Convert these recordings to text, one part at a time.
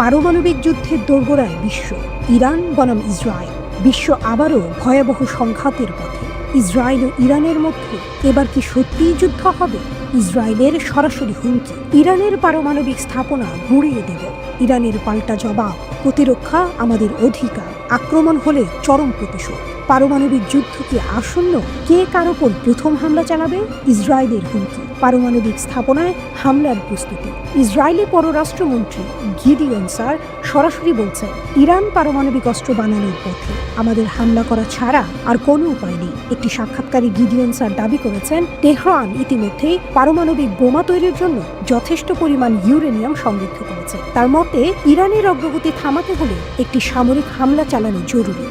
পারমাণবিক যুদ্ধের দোরগোড়ায় বিশ্ব, ইরান বনাম ইসরায়েল। বিশ্ব আবারও ভয়াবহ সংঘাতের পথে। ইসরায়েল ও ইরানের মধ্যে এবার কি সত্যিই যুদ্ধ হবে? ইসরায়েলের সরাসরি হুমকি, ইরানের পারমাণবিক স্থাপনা গুঁড়িয়ে দেব। ইরানের পাল্টা জবাব, প্রতিরক্ষা আমাদের অধিকার, আক্রমণ হলে চরম প্রতিশোধ। পারমাণবিক যুদ্ধ কি আসন্ন? কে কার ওপর প্রথম হামলা চালাবে? ইসরায়েলের হুমকি, পারমাণবিক স্থাপনায় হামলার প্রস্তুতি। ইসরায়েলি পররাষ্ট্রমন্ত্রী গিডিয়ন স্যার সরাসরি বলছেন, ইরান পারমাণবিক অস্ত্র বানানোর পথে, আমাদের হামলা করা ছাড়া আর কোনো উপায় নেই। একটি সাক্ষাৎকারে গিডিয়ন স্যার দাবি করেছেন, তেহরান ইতিমধ্যেই পারমাণবিক বোমা তৈরির জন্য যথেষ্ট পরিমাণ ইউরেনিয়াম সমৃদ্ধ করেছে। তার মতে, ইরানের অগ্রগতি থামাতে হলে একটি সামরিক হামলা চালানো জরুরি।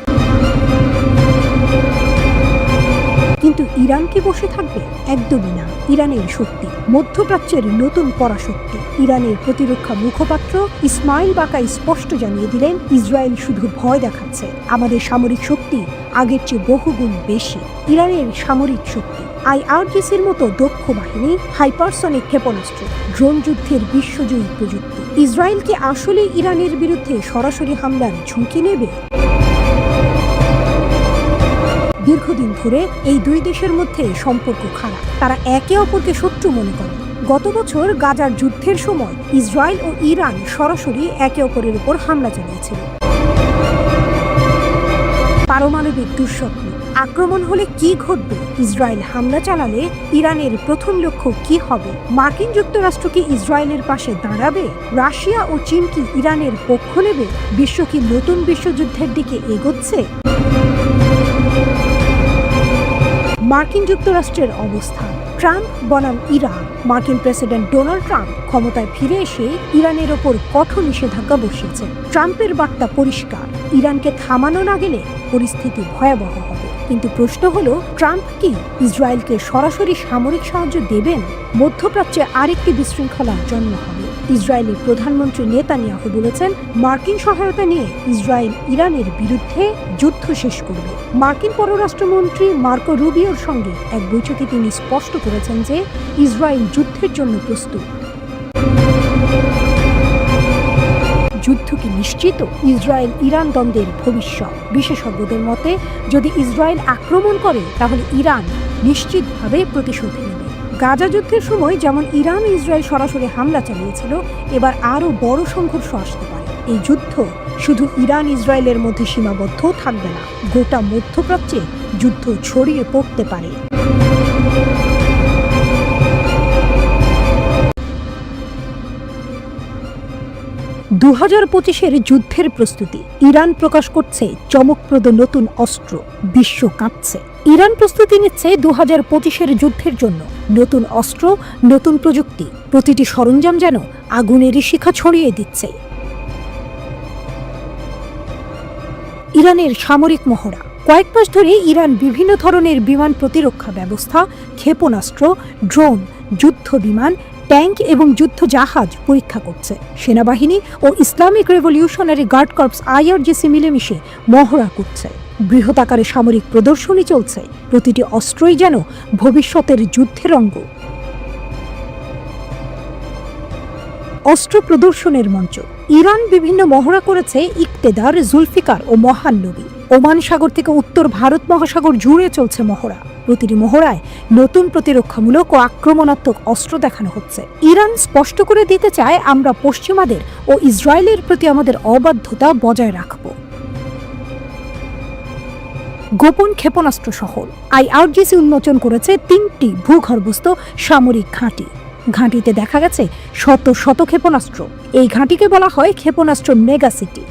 কিন্তু ইরান কি বসে থাকবে? একদমই না। ইরানের শক্তি, মধ্যপ্রাচ্যের নতুন পরাশক্তি। ইরানের প্রতিরক্ষা মুখপাত্র ইসমাইল বাকাই স্পষ্ট জানিয়ে দিলেন, ইসরায়েল শুধু ভয় দেখাচ্ছে, আমাদের সামরিক শক্তি আগের চেয়ে বহুগুণ বেশি। ইরানের সামরিক শক্তি, IRGCর মতো দক্ষ বাহিনী, হাইপারসনিক ক্ষেপণাস্ত্র, ড্রোন যুদ্ধের বিশ্বজয়ী প্রযুক্তি। ইসরায়েল কি আসলে ইরানের বিরুদ্ধে সরাসরি হামলার ঝুঁকি নেবে? দীর্ঘদিন ধরে এই দুই দেশের মধ্যে সম্পর্ক খারাপ। তারা একে অপরকে শত্রু মনে করে। গত বছর গাজার যুদ্ধের সময় ইসরায়েল ও ইরান সরাসরি একে অপরের উপর হামলা চালিয়েছিল। পারমাণবিক দুঃস্বপ্ন, আক্রমণ হলে কি ঘটবে? ইসরায়েল হামলা চালালে ইরানের প্রথম লক্ষ্য কি হবে? মার্কিন যুক্তরাষ্ট্র কি ইসরায়েলের পাশে দাঁড়াবে? রাশিয়া ও চীন কি ইরানের পক্ষ নেবে? বিশ্ব কি নতুন বিশ্বযুদ্ধের দিকে এগোচ্ছে? মার্কিন যুক্তরাষ্ট্রের অবস্থান, ট্রাম্প বনাম ইরান। মার্কিন প্রেসিডেন্ট ডোনাল্ড ট্রাম্প ক্ষমতায় ফিরে এসে ইরানের ওপর কঠোর নিষেধাজ্ঞা বসিয়েছেন। ট্রাম্পের বার্তা পরিষ্কার, ইরানকে থামানো না গেলে পরিস্থিতি ভয়াবহ হবে। কিন্তু প্রশ্ন হলো, ট্রাম্প কি ইসরায়েলকে সরাসরি সামরিক সাহায্য দেবেন? মধ্যপ্রাচ্যে আরেকটি বিশৃঙ্খলার জন্ম হবে। ইসরায়েলের প্রধানমন্ত্রী নেতানিয়াহু বলেছেন, মার্কিন সহায়তা নিয়ে ইসরায়েল ইরানের বিরুদ্ধে যুদ্ধ শেষ করবে। মার্কিন পররাষ্ট্রমন্ত্রী মার্কো রুবিওর সঙ্গে এক বৈঠকে তিনি স্পষ্ট করেছেন যে ইসরায়েল যুদ্ধের জন্য প্রস্তুত। যুদ্ধ কি নিশ্চিত? ইসরায়েল ইরান দ্বন্দ্বের ভবিষ্যৎ, বিশেষজ্ঞদের মতে, যদি ইসরায়েল আক্রমণ করে তাহলে ইরান নিশ্চিতভাবে প্রতিশোধ নেবে। গাজা যুদ্ধের সময় যেমন ইরান ও ইসরায়েল সরাসরি হামলা চালিয়েছিল, এবার আরও বড় সংঘর্ষ আসতে পারে। এই যুদ্ধ শুধু ইরান ইসরায়েলের মধ্যে সীমাবদ্ধ থাকবে না, গোটা মধ্যপ্রাচ্যে যুদ্ধ ছড়িয়ে পড়তে পারে। 2025-এর যুদ্ধের প্রস্তুতি, ইরান প্রকাশ করছে চমকপ্রদ নতুন অস্ত্র, বিশ্ব কাঁপছে। ইরান প্রস্তুতি নিচ্ছে 2025-এর যুদ্ধের জন্য। নতুন অস্ত্র, নতুন প্রযুক্তি, প্রতিটি সরঞ্জাম যেন আগুনের শিখা ছড়িয়ে দিচ্ছে। ইরানের সামরিক মহড়া, কয়েক মাস ধরে ইরান বিভিন্ন ধরনের বিমান প্রতিরক্ষা ব্যবস্থা, ক্ষেপণাস্ত্র, ড্রোন, যুদ্ধ বিমান, ট্যাঙ্ক এবং যুদ্ধ জাহাজ পরীক্ষা করছে। সেনাবাহিনী ও Islamic revolutionary guard corps IRGC মিলেমিশে মহড়া করছে। বৃহৎ আকারে সামরিক প্রদর্শনী চলছে। প্রতিটি অস্ত্রই যেন ভবিষ্যতের যুদ্ধের অঙ্গ। অস্ত্র প্রদর্শনের মঞ্চ, ইরান বিভিন্ন মহড়া করেছে ইকতেদার, জুলফিকার ও মহানবী। ওমান সাগর থেকে উত্তর ভারত মহাসাগর জুড়ে চলছে মহড়া। প্রতিটি মহড়ায় নতুন প্রতিরক্ষামূলক ও আক্রমণাত্মক অস্ত্র দেখানো হচ্ছে। ইরান স্পষ্ট করে দিতে চায়, আমরা পশ্চিমাদের ও ইসরায়েলের প্রতি আমাদের অবাধ্যতা বজায় রাখব। গোপন ক্ষেপণাস্ত্র শহর, IRGC উন্মোচন করেছে 3টি ভূগর্ভস্থ সামরিক ঘাঁটি। ঘাঁটিতে দেখা গেছে শত শত ক্ষেপণাস্ত্র। এই ঘাঁটিকে বলা হয় ক্ষেপণাস্ত্র মেগা সিটি।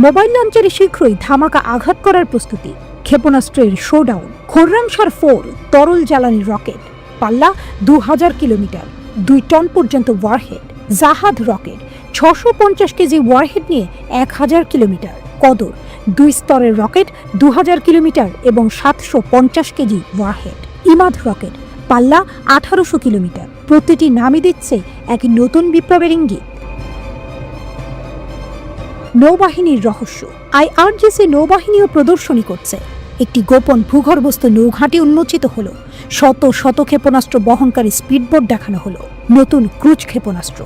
মোবাইল লঞ্চারে শীঘ্রই ধামাকা আঘাত করার প্রস্তুতি। ক্ষেপণাস্ত্রের শোডাউন, খোররামশার 4 তরল জ্বালানি রকেট, পাল্লা 2000 কিলোমিটার, 2 টন পর্যন্ত ওয়ারহেড। জাহাদ রকেট 650 কেজি ওয়ারহেড নিয়ে 1000 কিলোমিটার। কদর 2 স্তরের রকেট 2000 কিলোমিটার এবং 750 কেজি ওয়ারহেড। ইমাদ রকেট, পাল্লা 1800 কিলোমিটার। প্রতিটি নামই দিচ্ছে এক নতুন বিপ্লবের ইঙ্গিত। নৌবাহিনীর রহস্য, IRGC নৌবাহিনীও প্রদর্শনী করছে। একটি গোপন ভূগর্ভস্থ নৌঘাঁটি উন্মোচিত হলো। শত শত ক্ষেপণাস্ত্র বহনকারী স্পিডবোট দেখানো হলো। নতুন ক্রুজ ক্ষেপণাস্ত্র,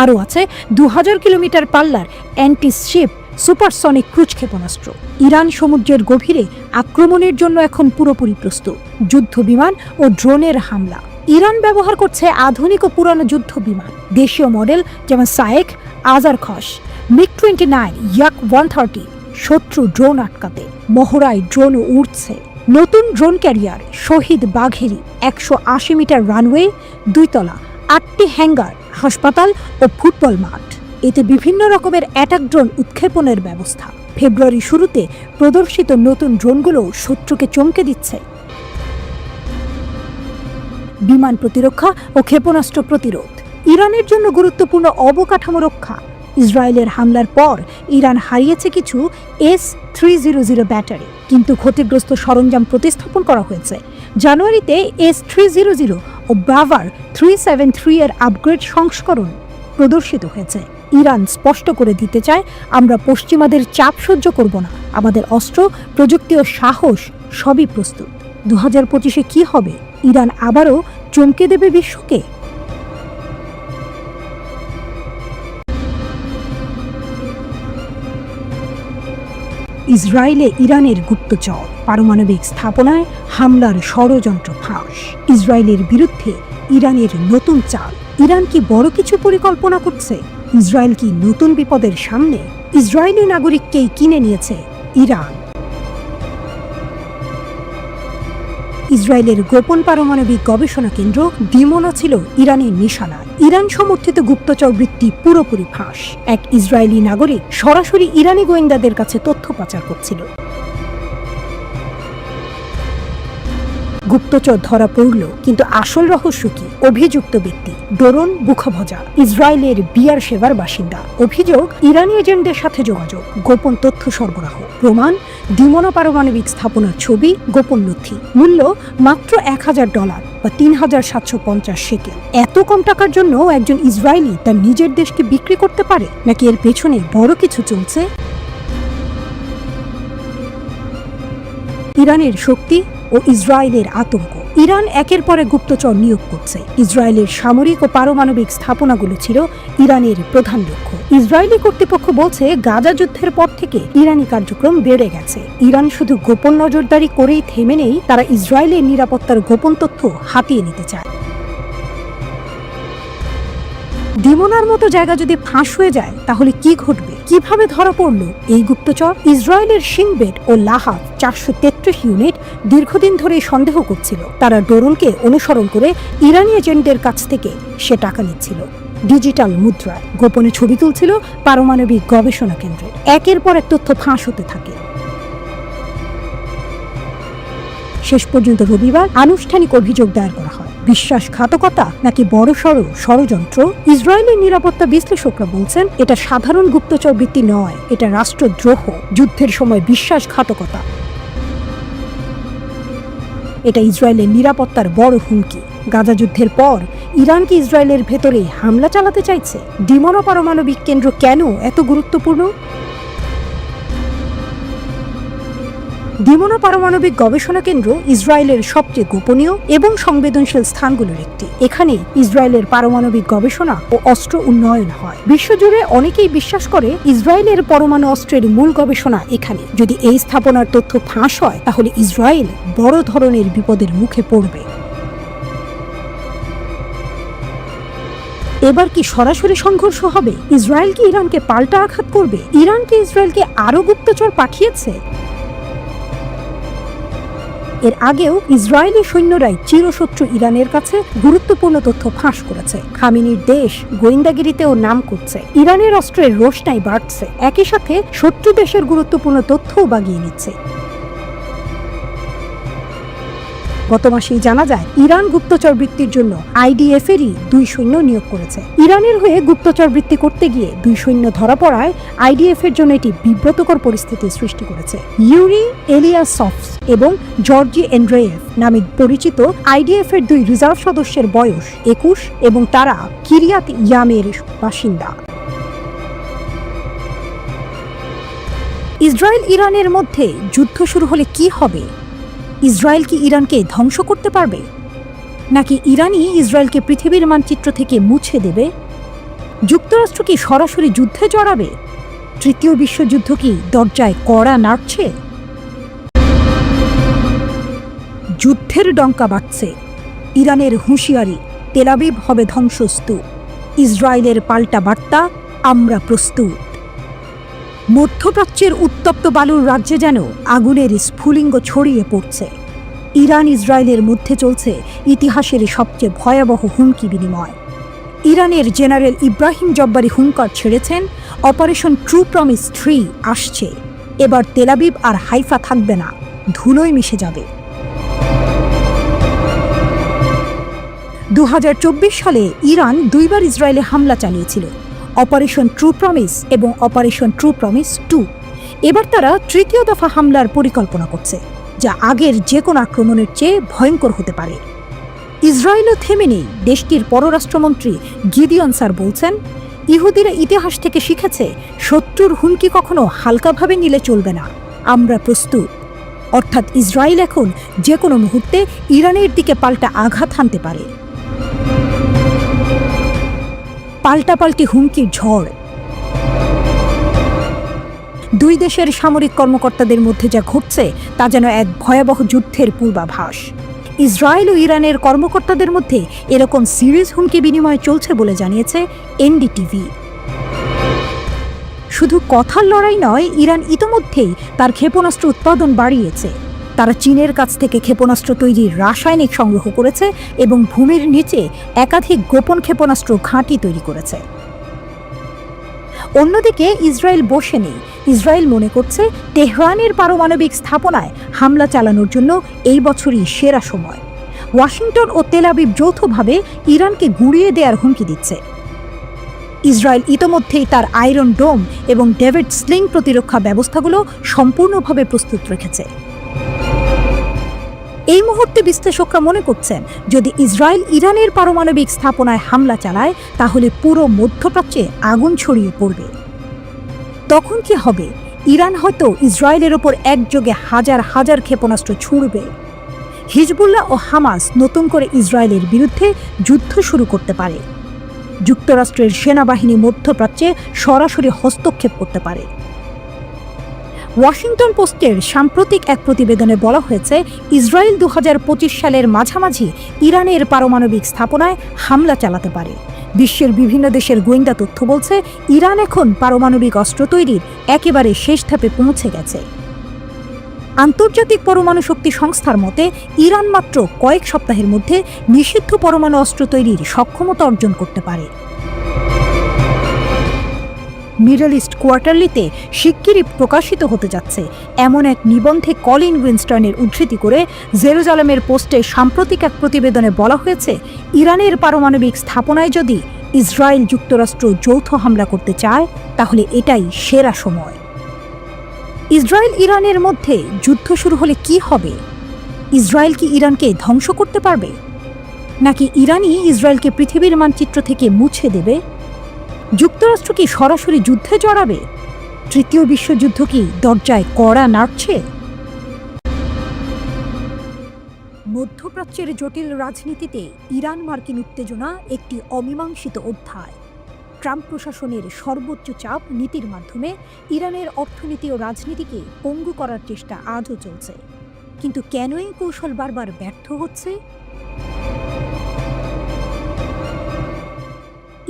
আরও আছে 2000 কিলোমিটার পাল্লার অ্যান্টি-শিপ সুপারসনিক ক্রুজ ক্ষেপণাস্ত্র। ইরান সমুদ্রের গভীরে আক্রমণের জন্য এখন পুরোপুরি প্রস্তুত। যুদ্ধ বিমান ও ড্রোনের হামলা। ইরান ব্যবহার করছে আধুনিক ও পুরানো যুদ্ধ বিমান, দেশীয় মডেল যেমন সায়েক, আজারখস, MiG-29, Yak-130। শত্রু ড্রোন আটকাতে মহড়ায় ড্রোনও উড়ছে। নতুন ড্রোন ক্যারিয়ার শহীদ বাঘেরি, 180 মিটার রানওয়ে, 2 তলা, 8টি হ্যাঙ্গার, হাসপাতাল ও ফুটবল মাঠ। এতে বিভিন্ন রকমের অ্যাটাক ড্রোন উৎক্ষেপণের ব্যবস্থা। ফেব্রুয়ারি শুরুতে প্রদর্শিত নতুন ড্রোনগুলো শত্রুকে চমকে দিচ্ছে। বিমান প্রতিরক্ষা ও ক্ষেপণাস্ত্র প্রতিরোধ। ইরানের জন্য গুরুত্বপূর্ণ অবকাঠামো রক্ষা। ইসরায়েলের হামলার পর ইরান হারিয়েছে কিছু S-300 ব্যাটারি, কিন্তু ক্ষতিগ্রস্ত সরঞ্জাম প্রতিস্থাপন করা হয়েছে। জানুয়ারিতে S-300 ও ব্রাভার 373 এর আপগ্রেড সংস্করণ প্রদর্শিত হয়েছে। ইরান স্পষ্ট করে দিতে চায়, আমরা পশ্চিমাদের চাপ সহ্য করব না। আমাদের অস্ত্র, প্রযুক্তি ও সাহস সবই প্রস্তুত। 2025-এ কি হবে? ইরান আবারও চমকে দেবে বিশ্বকে? ইসরায়েলে ইরানের গুপ্তচর, পারমাণবিক স্থাপনায় হামলার ষড়যন্ত্র ফাঁস। ইসরায়েলের বিরুদ্ধে ইরানের নতুন চাল। ইরান কি বড় কিছু পরিকল্পনা করছে? ইসরায়েল কি নতুন বিপদের সামনে? ইসরায়েলি নাগরিককেই কিনে নিয়েছে ইরান। ইসরায়েলের গোপন পারমাণবিক গবেষণা কেন্দ্র ডিমোনা ছিল ইরানের নিশানা। ইরান সমর্থিত গুপ্তচর বৃত্তি পুরোপুরি ফাঁস। এক ইসরায়েলি নাগরিক সরাসরি ইরানি গোয়েন্দাদের কাছে তথ্য পাচার করছিল। গুপ্তচর ধরা পড়ল, কিন্তু আসল রহস্য কি? অভিযুক্ত ব্যক্তি ডোরন বুখাভজা, ইসরায়েলের বিয়ার শেভার বাসিন্দা। অভিযোগ, ইরানি এজেন্টদের সাথে যোগাযোগ, গোপন তথ্য সরবরাহ। প্রমাণ, ডিমোনা পারমাণবিক স্থাপনার ছবি, গোপন নথি। মূল্য মাত্র $1000 বা 3750 শেকেল। এত কম টাকার জন্য একজন ইসরায়েলি তার নিজের দেশকে বিক্রি করতে পারে? নাকি এর পেছনে বড় কিছু চলছে? ইরানের শক্তি ও ইসরায়েলের আতঙ্ক। ইরান একের পর এক গুপ্তচর নিয়োগ করছে। ইসরায়েলের সামরিক ও পারমাণবিক স্থাপনাগুলো ছিল ইরানের প্রধান লক্ষ্য। ইসরায়েলি কর্তৃপক্ষ বলছে, গাজা যুদ্ধের পর থেকে ইরানি কার্যক্রম বেড়ে গেছে। ইরান শুধু গোপন নজরদারি করেই থেমে নেই, তারা ইসরায়েলের নিরাপত্তার গোপন তথ্য হাতিয়ে নিতে চায়। ডিমোনার মতো জায়গা যদি ফাঁস হয়ে যায়, তাহলে কি ঘটবে? কিভাবে ধরা পড়ল এই গুপ্তচর? ইসরায়েলের শিনবেট ও লাহাব 433 ইউনিট দীর্ঘদিন ধরে সন্দেহ করছিল, তারা ডোরনকে অনুসরণ করে ইরানি এজেন্টদের কাছ থেকে সে টাকা নিচ্ছিল। ডিজিটাল মুদ্রায় গোপনে ছবি তুলছিল পারমাণবিক গবেষণা কেন্দ্রের। একের পর এক তথ্য ফাঁস হতে থাকে। শেষ পর্যন্ত রবিবার আনুষ্ঠানিক অভিযোগ দায়ের করা হয়। বিশ্বাসঘাতকতা নাকি বড়সড় ষড়যন্ত্র? ইসরায়েলের নিরাপত্তা বিশ্লেষকরা বলছেন, এটা সাধারণ গুপ্তচর বৃত্তি নয়, এটা রাষ্ট্রদ্রোহ, যুদ্ধের সময় বিশ্বাসঘাতকতা। এটা ইসরায়েলের নিরাপত্তার বড় হুমকি। গাজা যুদ্ধের পর ইরান কি ইসরায়েলের ভেতরে হামলা চালাতে চাইছে? ডিমোনা পারমাণবিক কেন্দ্র কেন এত গুরুত্বপূর্ণ? ডিমোনা পারমাণবিক গবেষণা কেন্দ্র ইসরায়েলের সবচেয়ে গোপনীয় এবং সংবেদনশীল স্থানগুলোর একটি। এখানে ইসরায়েলের পারমাণবিক গবেষণা ও অস্ত্র উন্নয়ন হয়। বিশ্বজুড়ে অনেকেই বিশ্বাস করে ইসরায়েলের পরমাণু অস্ত্রের মূল গবেষণা এখানে। যদি এই স্থাপনার তথ্য ফাঁস হয়, তাহলে ইসরায়েল বড় ধরনের বিপদের মুখে পড়বে। এবার কি সরাসরি সংঘর্ষ হবে? ইসরায়েল কি ইরানকে পাল্টা আঘাত করবে? ইরান কি ইসরায়েলকে আরো গুপ্তচর পাঠিয়েছে? এর আগেও ইসরায়েলি সৈন্যরাই চিরশত্রু ইরানের কাছে গুরুত্বপূর্ণ তথ্য ফাঁস করেছে। খামেনির দেশ গোয়েন্দাগিরিতেও নাম করছে। ইরানের অস্ত্রের রোশনাই বাড়ছে, একই সাথে শত্রু দেশের গুরুত্বপূর্ণ তথ্যও বাগিয়ে নিচ্ছে। গত মাসেই জানা যায়, ইরান গুপ্তচর বৃত্তির জন্য IDF এরই 2 সৈন্য নিয়োগ করেছে। ইরানের হয়ে গুপ্তচর বৃত্তি করতে গিয়ে 2 সৈন্য ধরা পড়ায় IDF এর জন্য এটি বিব্রতকর পরিস্থিতি সৃষ্টি করেছে। ইউরি এলিয়াসফস এবং জর্জি এন্ড্রেয়েভ নামে পরিচিত IDF এর 2 রিজার্ভ সদস্যের বয়স 21 এবং তারা কিরিয়াত ইয়ামের বাসিন্দা। ইসরায়েল ইরানের মধ্যে যুদ্ধ শুরু হলে কি হবে? ইসরায়েল কি ইরানকে ধ্বংস করতে পারবে, নাকি ইরানই ইসরায়েলকে পৃথিবীর মানচিত্র থেকে মুছে দেবে? যুক্তরাষ্ট্র কি সরাসরি যুদ্ধে জড়াবে? তৃতীয় বিশ্বযুদ্ধ কি দরজায় কড়া নাড়ছে? যুদ্ধের ডঙ্কা বাজছে। ইরানের হুঁশিয়ারি, তেল আবিব হবে ধ্বংসস্তূপ। ইসরায়েলের পাল্টা বার্তা, আমরা প্রস্তুত। মধ্যপ্রাচ্যের উত্তপ্ত বালুর রাজ্যে যেন আগুনের স্ফুলিঙ্গ ছড়িয়ে পড়ছে। ইরান ইসরায়েলের মধ্যে চলছে ইতিহাসের সবচেয়ে ভয়াবহ হুমকি বিনিময়। ইরানের জেনারেল ইব্রাহিম জব্বারি হুঙ্কার ছেড়েছেন, অপারেশন ট্রু প্রমিস 3 আসছে। এবার তেল আবিব আর হাইফা থাকবে না, ধুলোয় মিশে যাবে। 2024 সালে ইরান দুইবার ইসরায়েলে হামলা চালিয়েছিল, অপারেশন ট্রু প্রমিস এবং অপারেশন ট্রু প্রমিস 2। এবার তারা তৃতীয় দফা হামলার পরিকল্পনা করছে, যা আগের যে কোনো আক্রমণের চেয়ে ভয়ঙ্কর হতে পারে। ইসরায়েলও থেমে নেই। দেশটির পররাষ্ট্রমন্ত্রী গিদিয়ন স্যার বলছেন, ইহুদিরা ইতিহাস থেকে শিখেছে শত্রুর হুমকি কখনো হালকাভাবে নিলে চলবে না, আমরা প্রস্তুত। অর্থাৎ ইসরায়েল এখন যে কোনো মুহূর্তে ইরানের দিকে পাল্টা আঘাত হানতে পারে। পাল্টাপাল্টি হুমকির ঝড়। দুই দেশের সামরিক কর্মকর্তাদের মধ্যে যা ঘটছে তা যেন এক ভয়াবহ যুদ্ধের পূর্বাভাস। ইসরায়েল ও ইরানের কর্মকর্তাদের মধ্যে এরকম সিরিয়াস হুমকি বিনিময় চলছে বলে জানিয়েছে এনডিটিভি। শুধু কথার লড়াই নয়, ইরান ইতোমধ্যেই তার ক্ষেপণাস্ত্র উৎপাদন বাড়িয়েছে। তারা চীনের কাছ থেকে ক্ষেপণাস্ত্র তৈরির রাসায়নিক সংগ্রহ করেছে এবং ভূমির নিচে একাধিক গোপন ক্ষেপণাস্ত্র ঘাঁটি তৈরি করেছে। অন্যদিকে ইসরায়েল বসে নেই। ইসরায়েল মনে করছে তেহরানের পারমাণবিক স্থাপনায় হামলা চালানোর জন্য এই বছরই সেরা সময়। ওয়াশিংটন ও তেল আবিব যৌথভাবে ইরানকে গুঁড়িয়ে দেওয়ার হুমকি দিচ্ছে। ইসরায়েল ইতোমধ্যেই তার আয়রন ডোম এবং ডেভিড স্লিং প্রতিরক্ষা ব্যবস্থাগুলো সম্পূর্ণভাবে প্রস্তুত রেখেছে। এই মুহূর্তে বিশ্লেষকরা মনে করছেন, যদি ইসরায়েল ইরানের পারমাণবিক স্থাপনায় হামলা চালায় তাহলে পুরো মধ্যপ্রাচ্যে আগুন ছড়িয়ে পড়বে। তখন কি হবে? ইরান হয়তো ইসরায়েলের ওপর একযোগে হাজার হাজার ক্ষেপণাস্ত্র ছুড়বে। হিজবুল্লাহ ও হামাস নতুন করে ইসরায়েলের বিরুদ্ধে যুদ্ধ শুরু করতে পারে। যুক্তরাষ্ট্রের সেনাবাহিনী মধ্যপ্রাচ্যে সরাসরি হস্তক্ষেপ করতে পারে। ওয়াশিংটন পোস্টের সাম্প্রতিক এক প্রতিবেদনে বলা হয়েছে, ইসরায়েল 2025 সালের মাঝামাঝি ইরানের পারমাণবিক স্থাপনায় হামলা চালাতে পারে। বিশ্বের বিভিন্ন দেশের গোয়েন্দা তথ্য বলছে, ইরান এখন পারমাণবিক অস্ত্র তৈরির একেবারে শেষ ধাপে পৌঁছে গেছে। আন্তর্জাতিক পরমাণু শক্তি সংস্থার মতে, ইরান মাত্র কয়েক সপ্তাহের মধ্যে নিষিদ্ধ পরমাণু অস্ত্র তৈরির সক্ষমতা অর্জন করতে পারে। মিডল ইস্ট কোয়ার্টারলিতে শিগগিরই প্রকাশিত হতে যাচ্ছে এমন এক নিবন্ধে কলিন উইনস্টনের উদ্ধৃতি করে জেরুজালেমের পোস্টে সাম্প্রতিক এক প্রতিবেদনে বলা হয়েছে, ইরানের পারমাণবিক স্থাপনায় যদি ইসরায়েল যুক্তরাষ্ট্র যৌথ হামলা করতে চায় তাহলে এটাই সেরা সময়। ইসরায়েল ইরানের মধ্যে যুদ্ধ শুরু হলে কি হবে? ইসরায়েল কি ইরানকে ধ্বংস করতে পারবে, নাকি ইরানই ইসরায়েলকে পৃথিবীর মানচিত্র থেকে মুছে দেবে? যুক্তরাষ্ট্র কি সরাসরি যুদ্ধে জড়াবে? তৃতীয় বিশ্বযুদ্ধ কি দরজায় কড়া নাড়ছে? মধ্যপ্রাচ্যের জটিল রাজনীতিতে ইরান মার্কিন উত্তেজনা একটি অমীমাংসিত অধ্যায়। ট্রাম্প প্রশাসনের সর্বোচ্চ চাপ নীতির মাধ্যমে ইরানের অর্থনীতি ও রাজনীতিকে পঙ্গু করার চেষ্টা আজও চলছে। কিন্তু কেন এই কৌশল বারবার ব্যর্থ হচ্ছে?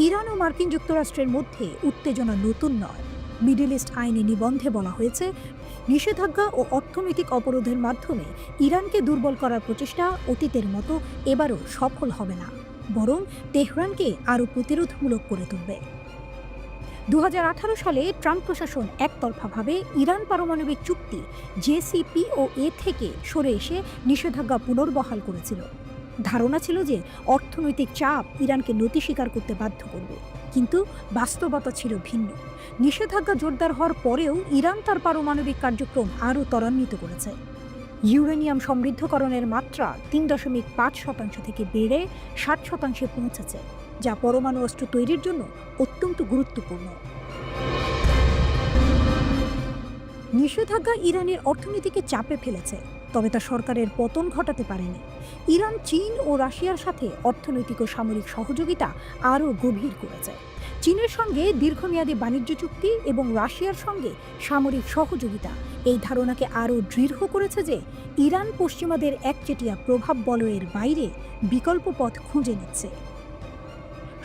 ইরান ও মার্কিন যুক্তরাষ্ট্রের মধ্যে উত্তেজনা নতুন নয়। মিডল ইস্ট আইনি নিবন্ধে বলা হয়েছে, নিষেধাজ্ঞা ও অর্থনৈতিক অবরোধের মাধ্যমে ইরানকে দুর্বল করার প্রচেষ্টা অতীতের মতো এবারও সফল হবে না, বরং তেহরানকে আরও প্রতিরোধমূলক করে তুলবে। 2018 সালে ট্রাম্প প্রশাসন একতরফাভাবে ইরান পারমাণবিক চুক্তি JCPOA থেকে সরে এসে নিষেধাজ্ঞা পুনর্বহাল করেছিল। ধারণা ছিল যে অর্থনৈতিক চাপ ইরানকে নতি স্বীকার করতে বাধ্য করবে, কিন্তু বাস্তবতা ছিল ভিন্ন। নিষেধাজ্ঞা জোরদার হওয়ার পরেও ইরান তার পারমাণবিক কার্যক্রম আরও ত্বরান্বিত করেছে। ইউরেনিয়াম সমৃদ্ধকরণের মাত্রা 3.5% থেকে বেড়ে 60% পৌঁছেছে, যা পরমাণু অস্ত্র তৈরির জন্য অত্যন্ত গুরুত্বপূর্ণ। নিষেধাজ্ঞা ইরানের অর্থনীতিকে চাপে ফেলেছে, তবে তা সরকারের পতন ঘটাতে পারেনি। ইরান চীন ও রাশিয়ার সাথে অর্থনৈতিক ও সামরিক সহযোগিতা আরও গভীর করেছে। চীনের সঙ্গে দীর্ঘমেয়াদী বাণিজ্য চুক্তি এবং রাশিয়ার সঙ্গে সামরিক সহযোগিতা এই ধারণাকে আরও দৃঢ় করেছে যে ইরান পশ্চিমাদের একচেটিয়া প্রভাব বলয়ের বাইরে বিকল্প পথ খুঁজে নিচ্ছে।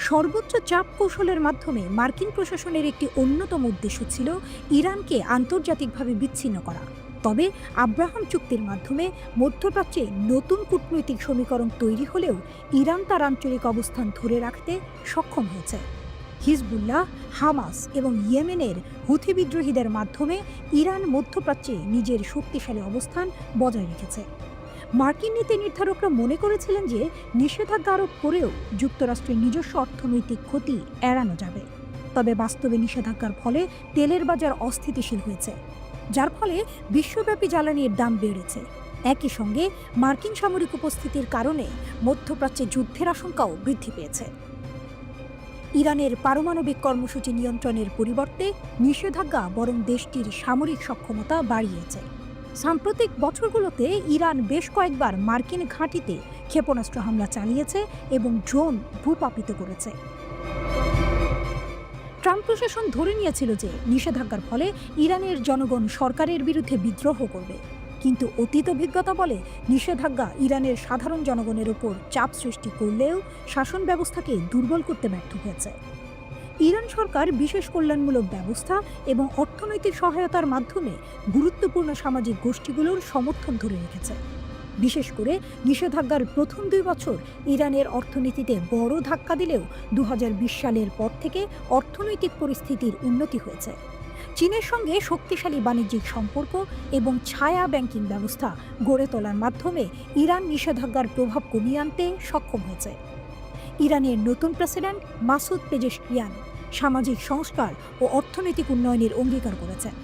সর্বোচ্চ চাপ কৌশলের মাধ্যমে মার্কিন প্রশাসনের একটি অন্যতম উদ্দেশ্য ছিল ইরানকে আন্তর্জাতিকভাবে বিচ্ছিন্ন করা। তবে আব্রাহাম চুক্তির মাধ্যমে মধ্যপ্রাচ্যে নতুন কূটনৈতিক সমীকরণ তৈরি হলেও ইরান তার আঞ্চলিক অবস্থান ধরে রাখতে সক্ষম হয়েছে। হিজবুল্লাহ, হামাস এবং ইয়েমেনের হুথি বিদ্রোহীদের মাধ্যমে ইরান মধ্যপ্রাচ্যে নিজের শক্তিশালী অবস্থান বজায় রেখেছে। মার্কিন নীতি নির্ধারকরা মনে করেছিলেন যে নিষেধাজ্ঞা আরোপ করেও যুক্তরাষ্ট্রের নিজস্ব অর্থনৈতিক ক্ষতি এড়ানো যাবে। তবে বাস্তবে নিষেধাজ্ঞার ফলে তেলের বাজার অস্থিতিশীল হয়েছে, যার ফলে বিশ্বব্যাপী জ্বালানির দাম বেড়েছে। একই সঙ্গে মার্কিন সামরিক উপস্থিতির কারণে মধ্যপ্রাচ্যে যুদ্ধের আশঙ্কাও বৃদ্ধি পেয়েছে। ইরানের পারমাণবিক কর্মসূচি নিয়ন্ত্রণের পরিবর্তে নিষেধাজ্ঞা বরং দেশটির সামরিক সক্ষমতা বাড়িয়েছে। সাম্প্রতিক বছরগুলোতে ইরান বেশ কয়েকবার মার্কিন ঘাঁটিতে ক্ষেপণাস্ত্র হামলা চালিয়েছে এবং ড্রোন ভূপাতিত করেছে। ট্রাম্প প্রশাসন ধরে নিয়েছিল যে নিষেধাজ্ঞার ফলে ইরানের জনগণ সরকারের বিরুদ্ধে বিদ্রোহ করবে, কিন্তু অতীত অভিজ্ঞতা বলে নিষেধাজ্ঞা ইরানের সাধারণ জনগণের উপর চাপ সৃষ্টি করলেও শাসন ব্যবস্থাকে দুর্বল করতে ব্যর্থ হয়েছে। ইরান সরকার বিশেষ কল্যাণমূলক ব্যবস্থা এবং অর্থনৈতিক সহায়তার মাধ্যমে গুরুত্বপূর্ণ সামাজিক গোষ্ঠীগুলোর সমর্থন ধরে রেখেছে। বিশেষ করে নিষেধাজ্ঞার প্রথম 2 বছর ইরানের অর্থনীতিতে বড় ধাক্কা দিলেও 2020 সালের পর থেকে অর্থনৈতিক পরিস্থিতির উন্নতি হয়েছে। চীনের সঙ্গে শক্তিশালী বাণিজ্যিক সম্পর্ক এবং ছায়া ব্যাংকিং ব্যবস্থা গড়ে তোলার মাধ্যমে ইরান নিষেধাজ্ঞার প্রভাব কমিয়ে আনতে সক্ষম হয়েছে। ইরানের নতুন প্রেসিডেন্ট মাসুদ পেজেশকিয়ান সামাজিক সংস্কার ও অর্থনৈতিক উন্নয়নের অঙ্গীকার করেছেন।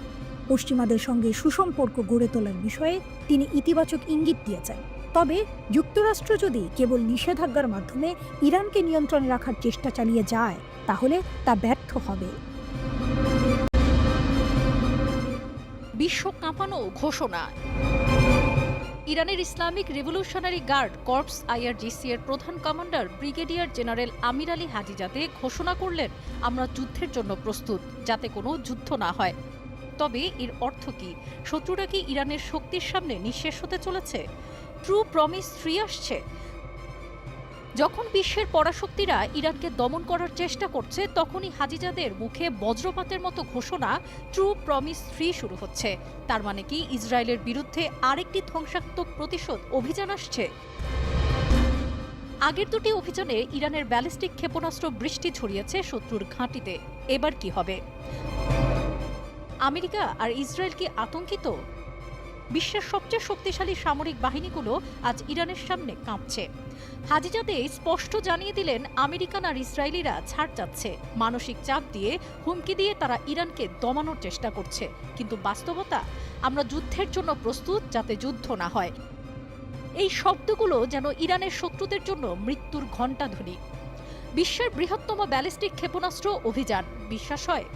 পশ্চিমাদের সঙ্গে সুসম্পর্ক গড়ে তোলার বিষয়ে তিনি ইতিবাচক ইঙ্গিত দিয়েছেন। তবে যুক্তরাষ্ট্র যদি কেবল নিষেধাজ্ঞার মাধ্যমে ইরানকে নিয়ন্ত্রণে রাখার চেষ্টা চালিয়ে যায়, তাহলে তা ব্যর্থ হবে। বিশ্ব কাঁপানো ঘোষণা। ইরানের Islamic revolutionary guard corps IRGC এর প্রধান commander brigadier general Amir Ali Hajizadeh ঘোষণা করলেন, আমরা যুদ্ধের জন্য প্রস্তুত, যাতে কোনো যুদ্ধ না হয়। তবে এর অর্থ কি? শত্রুরা কি ইরানের শক্তির সামনে নিঃশেষ হতে চলেছে? ট্রু প্রমিস 3 আসছে। যখন বিশ্বের পরাশক্তিরা ইরানকে দমন করার চেষ্টা করছে, তখনই হাজিজাদের মুখে বজ্রপাতের মতো ঘোষণা ট্রু প্রমিস 3 শুরু হচ্ছে। তার মানে কি ইসরায়েলের বিরুদ্ধে আরেকটি ধ্বংসাত্মক প্রতিশোধ অভিযান আসছে? আগের দুটি অভিযানে ইরানের ব্যালিস্টিক ক্ষেপণাস্ত্র বৃষ্টি ছড়িয়েছে শত্রুর ঘাঁটিতে। এবার কি হবে? আমেরিকা আর ইসরায়েল কি আতঙ্কিত? বিশ্বের সবচেয়ে শক্তিশালী সামরিক বাহিনীগুলো আজ ইরানের সামনে কাঁপছে। হাজিজাদে স্পষ্ট জানিয়ে দিলেন, আমেরিকান আর ইসরায়েলিরা ছাড় চাচ্ছে, মানসিক চাপ দিয়ে, হুমকি দিয়ে তারা ইরানকে দমানোর চেষ্টা করছে। কিন্তু বাস্তবতা, আমরা যুদ্ধের জন্য প্রস্তুত, যাতে যুদ্ধ না হয়। এই শব্দগুলো যেন ইরানের শত্রুদের জন্য মৃত্যুর ঘণ্টাধ্বনি। বিশ্বের বৃহত্তম ব্যালিস্টিক ক্ষেপণাস্ত্র অভিযান, বিশ্বাস হয়?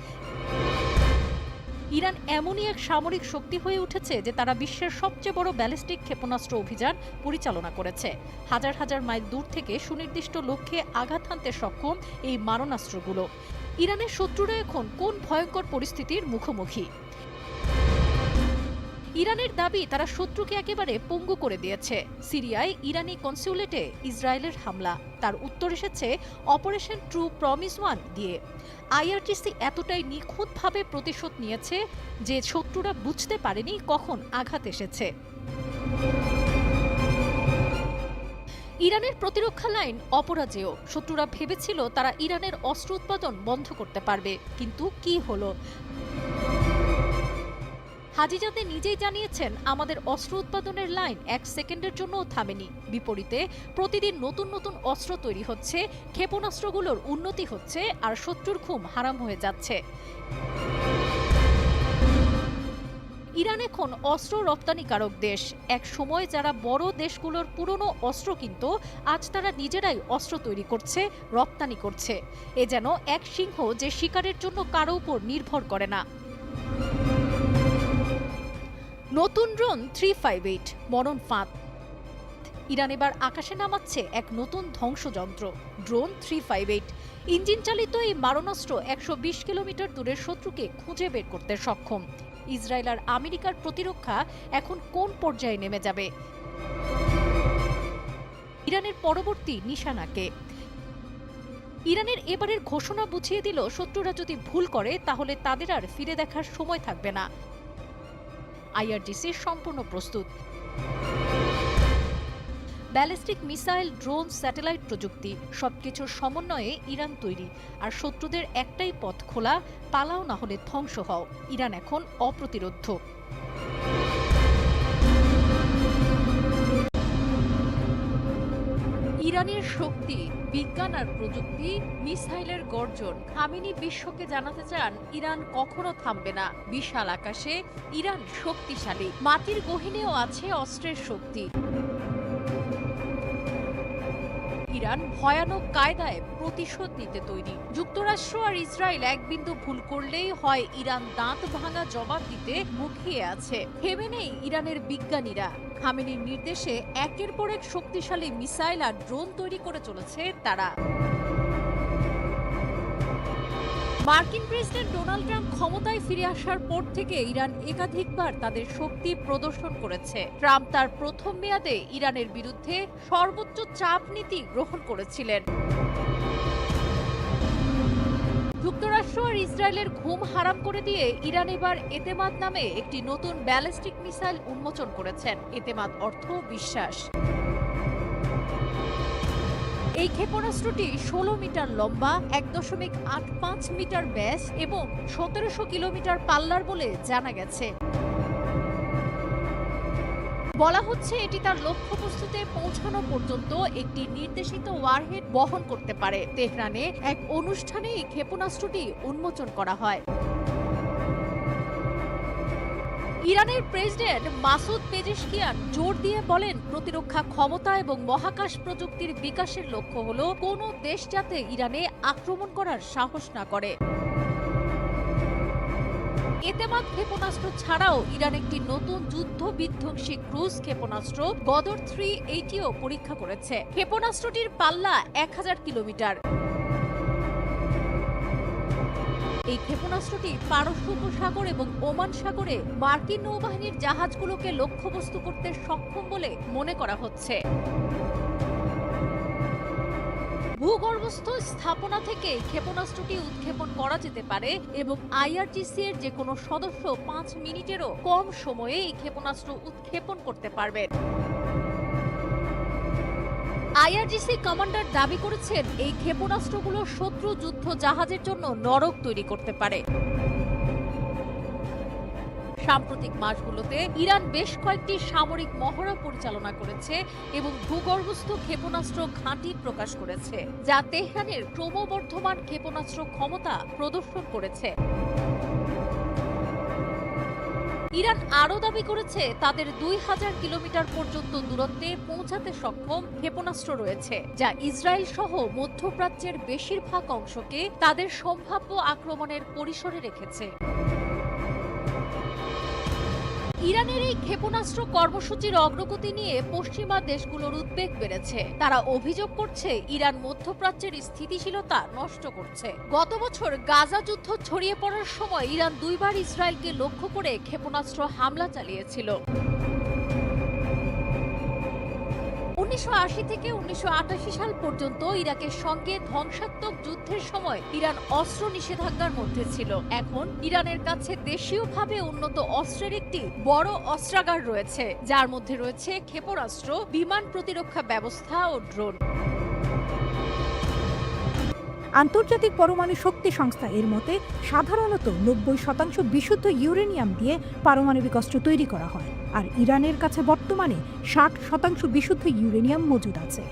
ইরান এমনই এক সামরিক শক্তি হয়ে উঠেছে যে তারা বিশ্বের সবচেয়ে বড় ব্যালিস্টিক ক্ষেপণাস্ত্র অভিযান পরিচালনা করেছে। হাজার হাজার মাইল দূর থেকে সুনির্দিষ্ট লক্ষ্যে আঘাত হানতে সক্ষম এই মারণাস্ত্রগুলো। ইরানের শত্রুরা এখন কোন ভয়ঙ্কর পরিস্থিতির মুখোমুখি? ইরানের দাবি, তারা শত্রুকে একেবারে পঙ্গু করে দিয়েছে। সিরিয়ায় ইরানি কনসুলেটে ইসরায়েলের হামলা, তার উত্তর এসেছে অপারেশন ট্রু প্রমিস 1 দিয়ে। IRGC এতটাই নিখুঁতভাবে প্রতিশোধ নিয়েছে যে শত্রুরা বুঝতে পারেনি কখন আঘাত এসেছে। ইরানের প্রতিরক্ষা লাইন অপরাজেয়। শত্রুরা ভেবেছিল তারা ইরানের অস্ত্র উৎপাদন বন্ধ করতে পারবে, কিন্তু কি হলো? হাজিজাদে নিজেই জানিয়েছেন, আমাদের অস্ত্র উৎপাদনের লাইন 1 সেকেন্ডের জন্যও থামেনি। বিপরীতে প্রতিদিন নতুন নতুন অস্ত্র তৈরি হচ্ছে, ক্ষেপণাস্ত্রগুলোর উন্নতি হচ্ছে, আর শত্রুর ঘুম হারাম হয়ে যাচ্ছে। ইরান এখন অস্ত্র রপ্তানিকারক দেশ। এক সময় যারা বড় দেশগুলোর পুরনো অস্ত্র কিনত, আজ তারা নিজেরাই অস্ত্র তৈরি করছে, রপ্তানি করছে। এ যেন এক সিংহ যে শিকারের জন্য কারো উপর নির্ভর করে না। নতুন ড্রোন 358 মরণ ফাঁদ। ইরান এবার আকাশে নামাচ্ছে এক নতুন ধ্বংসযন্ত্র, ড্রোন 358। ইঞ্জিন চালিত এই মারণাস্ত্র 120 কিলোমিটার দূরের শত্রুকে খুঁজে বের করতে সক্ষম। ইসরায়েল আর আমেরিকার প্রতিরক্ষা এখন কোন পর্যায়ে নেমে যাবে? ইরানের পরবর্তী নিশানাকে? ইরানের এবারের ঘোষণা বুঝিয়ে দিল, শত্রুরা যদি ভুল করে তাহলে তাদের আর ফিরে দেখার সময় থাকবে না। আইআরজিসি সম্পূর্ণ প্রস্তুত। ব্যালিস্টিক মিসাইল, ড্রোন, স্যাটেলাইট প্রযুক্তি সবকিছুর সমন্বয়ে ইরান তৈরি। আর শত্রুদের একটাই পথ খোলা, পালাও না হলে ধ্বংস হও। ইরান এখন অপ্রতিরোধ্য। ইরানের শক্তি, বিজ্ঞান আর প্রযুক্তি, মিসাইলের গর্জন। খামেনি বিশ্বকে জানাতে চান ইরান কখনো থামবে না। বিশাল আকাশে ইরান শক্তিশালী, মাটির গহীনেও আছে অস্ত্রের শক্তি। ইরান ভয়ানক কায়দায় প্রতিশোধ নিতে তৈরি। যুক্তরাষ্ট্র আর ইসরায়েল এক বিন্দু ভুল করলেই হয় ইরান দাঁত ভাঙা জবাব দিতে মুখিয়ে আছে। থেমে নেই ইরানের বিজ্ঞানীরা। খামেনির নির্দেশে একের পর এক শক্তিশালী মিসাইল আর ড্রোন তৈরি করে চলেছে তারা। মার্কিন প্রেসিডেন্ট ডোনাল্ড ট্রাম্প ক্ষমতায় ফিরে আসার পর থেকে ইরান একাধিকবার তাদের শক্তি প্রদর্শন করেছে। ট্রাম্প তার প্রথম মেয়াদে ইরানের বিরুদ্ধে সর্বোচ্চ চাপ নীতি গ্রহণ করেছিলেন। যুক্তরাষ্ট্র আর ইসরায়েলের ঘুম হারাম করে দিয়ে ইরান এবার এতেমাদ নামে একটি নতুন ব্যালিস্টিক মিসাইল উন্মোচন করেছেন। এতেমাদ অর্থ বিশ্বাস। এই ক্ষেপণাস্ত্রটি 16 মিটার লম্বা, 1.85 মিটার ব্যাস এবং 1700 কিলোমিটার পাল্লার বলে জানা গেছে। বলা হচ্ছে এটি তার লক্ষ্যবস্তুতে পৌঁছানো পর্যন্ত একটি নির্দেশিত ওয়ারহেড বহন করতে পারে। তেহরানে এক অনুষ্ঠানে এই ক্ষেপণাস্ত্রটি উন্মোচন করা হয়। ইরানের প্রেসিডেন্ট মাসুদ পেজেশকিয়ান জোর দিয়ে বলেন, প্রতিরক্ষা ক্ষমতা এবং মহাকাশ প্রযুক্তির বিকাশের লক্ষ্য হল কোনো দেশ যাতে ইরানে আক্রমণ করার সাহস না করে। এতেমাদ ক্ষেপণাস্ত্র ছাড়াও ইরান একটি নতুন যুদ্ধ বিধ্বংসী ক্রুজ ক্ষেপণাস্ত্র গদর 380ও পরীক্ষা করেছে। ক্ষেপণাস্ত্রটির পাল্লা 1000 কিলোমিটার। এই ক্ষেপণাস্ত্রটি পারস্য উপসাগর এবং ওমান সাগরে মার্কিন নৌবাহিনীর জাহাজগুলোকে লক্ষ্যবস্তু করতে সক্ষম বলে মনে করা হচ্ছে। ভূগর্ভস্থ স্থাপনা থেকে ক্ষেপণাস্ত্রটি উৎক্ষেপণ করা যেতে পারে এবং আইআরজিসি এর যে কোনো সদস্য 5 মিনিটেরও কম সময়ে এই ক্ষেপণাস্ত্র উৎক্ষেপণ করতে পারবেন। আইআরজিসি কমান্ডার দাবি করেছেন, এই ক্ষেপণাস্ত্রগুলো শত্রু যুদ্ধ জাহাজের জন্য নরক তৈরি করতে পারে। সাম্প্রতিক মাসগুলোতে ইরান বেশ কয়েকটি সামরিক মহড়া পরিচালনা করেছে এবং ভূগর্ভস্থ ক্ষেপণাস্ত্র ঘাঁটি প্রকাশ করেছে, যা তেহরানের ক্রমবর্ধমান ক্ষেপণাস্ত্র ক্ষমতা প্রদর্শন করেছে। ইরান আরও দাবি করেছে তাদের 2000 কিলোমিটার পর্যন্ত দূরত্বে পৌঁছাতে সক্ষম ক্ষেপণাস্ত্র রয়েছে, যা ইসরায়েল সহ মধ্যপ্রাচ্যের বেশিরভাগ অংশকে তাদের সম্ভাব্য আক্রমণের পরিসরে রেখেছে। ইরানের এই ক্ষেপণাস্ত্র কর্মসূচির অগ্রগতি নিয়ে পশ্চিমা দেশগুলোর উদ্বেগ বেড়েছে। তারা অভিযোগ করছে ইরান মধ্যপ্রাচ্যের স্থিতিশীলতা নষ্ট করছে। গত বছর গাজা যুদ্ধ ছড়িয়ে পড়ার সময় ইরান 2 বার ইসরায়েলকে লক্ষ্য করে ক্ষেপণাস্ত্র হামলা চালিয়েছিল। 1980 থেকে 1988 সাল পর্যন্ত ইরাকের সঙ্গে ধ্বংসাত্মক যুদ্ধের সময় ইরান অস্ত্র নিষেধাজ্ঞার মধ্যে ছিল। এখন ইরানের কাছে দেশীয়ভাবে উন্নত অস্ত্রের একটি বড় অস্ত্রাগার রয়েছে, যার মধ্যে রয়েছে ক্ষেপণাস্ত্র, বিমান প্রতিরক্ষা ব্যবস্থা ও ড্রোন। আন্তর্জাতিক পরমাণু শক্তি সংস্থা এর মতে সাধারণত 90% বিশুদ্ধ ইউরেনিয়াম দিয়ে পারমাণবিক অস্ত্র তৈরি করা হয়, আর ইরানের কাছে বর্তমানে 60% বিশুদ্ধ ইউরেনিয়াম মজুদ আছে।